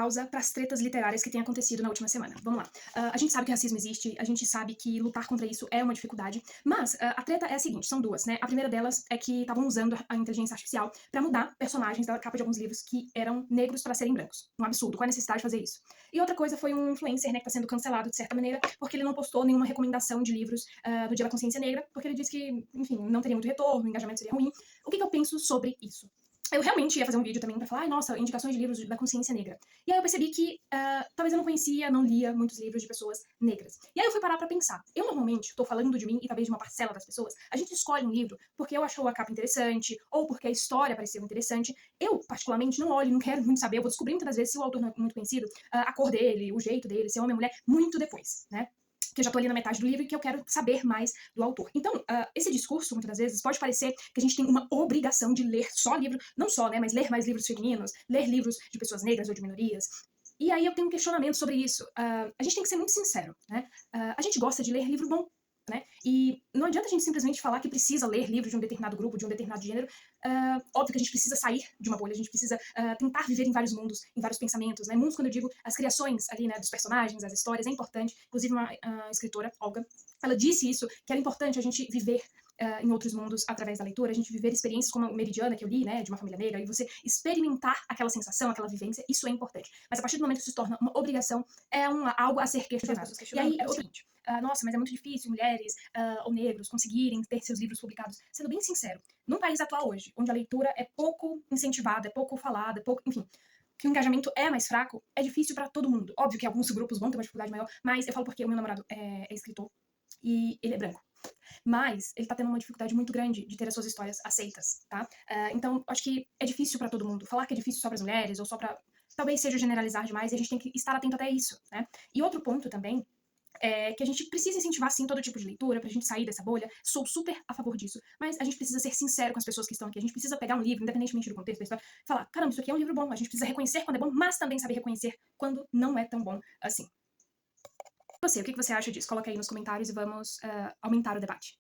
pausa para as tretas literárias que têm acontecido na última semana. Vamos lá. A gente sabe que racismo existe, a gente sabe que lutar contra isso é uma dificuldade, mas a treta é a seguinte, são duas, né? A primeira delas é que estavam usando a inteligência artificial para mudar personagens da capa de alguns livros que eram negros para serem brancos. Um absurdo, qual a necessidade de fazer isso? E outra coisa foi um influencer, né, que está sendo cancelado de certa maneira, porque ele não postou nenhuma recomendação de livros do Dia da Consciência Negra, porque ele disse que, enfim, não teria muito retorno, o engajamento seria ruim. O que eu penso sobre isso? Eu realmente ia fazer um vídeo também pra falar, ai, nossa, indicações de livros da consciência negra. E aí eu percebi que talvez eu não conhecia, não lia muitos livros de pessoas negras. E aí eu fui parar pra pensar. Eu normalmente tô falando de mim e talvez de uma parcela das pessoas. A gente escolhe um livro porque eu achou a capa interessante ou porque a história pareceu interessante. Eu, particularmente, não olho, não quero muito saber. Eu vou descobrir muitas vezes se o autor não é muito conhecido, a cor dele, o jeito dele, se é homem ou mulher, muito depois, né? Que eu já tô ali na metade do livro e que eu quero saber mais do autor. Então, esse discurso, muitas das vezes, pode parecer que a gente tem uma obrigação de ler só livro, não só, né, mas ler mais livros femininos, ler livros de pessoas negras ou de minorias. E aí eu tenho um questionamento sobre isso. A gente tem que ser muito sincero, né? A gente gosta de ler livro bom, né? E não adianta a gente simplesmente falar que precisa ler livros de um determinado grupo, de um determinado gênero. Óbvio que a gente precisa sair de uma bolha, a gente precisa tentar viver em vários mundos, em vários pensamentos, né? Mundos, quando eu digo as criações ali, né, dos personagens, as histórias, é importante. Inclusive uma escritora, Olga, ela disse isso, que era importante a gente viver em outros mundos através da leitura, a gente viver experiências como a Meridiana, que eu li, né, de uma família negra, e você experimentar aquela sensação, aquela vivência, isso é importante. Mas a partir do momento que isso se torna uma obrigação, é algo a ser questionado. E aí é o seguinte, nossa, mas é muito difícil mulheres ou negros conseguirem ter seus livros publicados. Sendo bem sincero, num país atual hoje, onde a leitura é pouco incentivada, é pouco falada, é pouco, enfim, que o engajamento é mais fraco, é difícil pra todo mundo. Óbvio que alguns grupos vão ter uma dificuldade maior, mas eu falo porque o meu namorado é escritor e ele é branco. Mas ele tá tendo uma dificuldade muito grande de ter as suas histórias aceitas, tá? Então, acho que é difícil pra todo mundo. Falar que é difícil só pras mulheres ou só pra... Talvez seja generalizar demais e a gente tem que estar atento até isso, né? E outro ponto também é que a gente precisa incentivar, sim, todo tipo de leitura pra gente sair dessa bolha. Sou super a favor disso. Mas a gente precisa ser sincero com as pessoas que estão aqui. A gente precisa pegar um livro, independentemente do contexto da história, falar, caramba, isso aqui é um livro bom. A gente precisa reconhecer quando é bom, mas também saber reconhecer quando não é tão bom assim. Você, o que você acha disso? Coloca aí nos comentários e vamos aumentar o debate.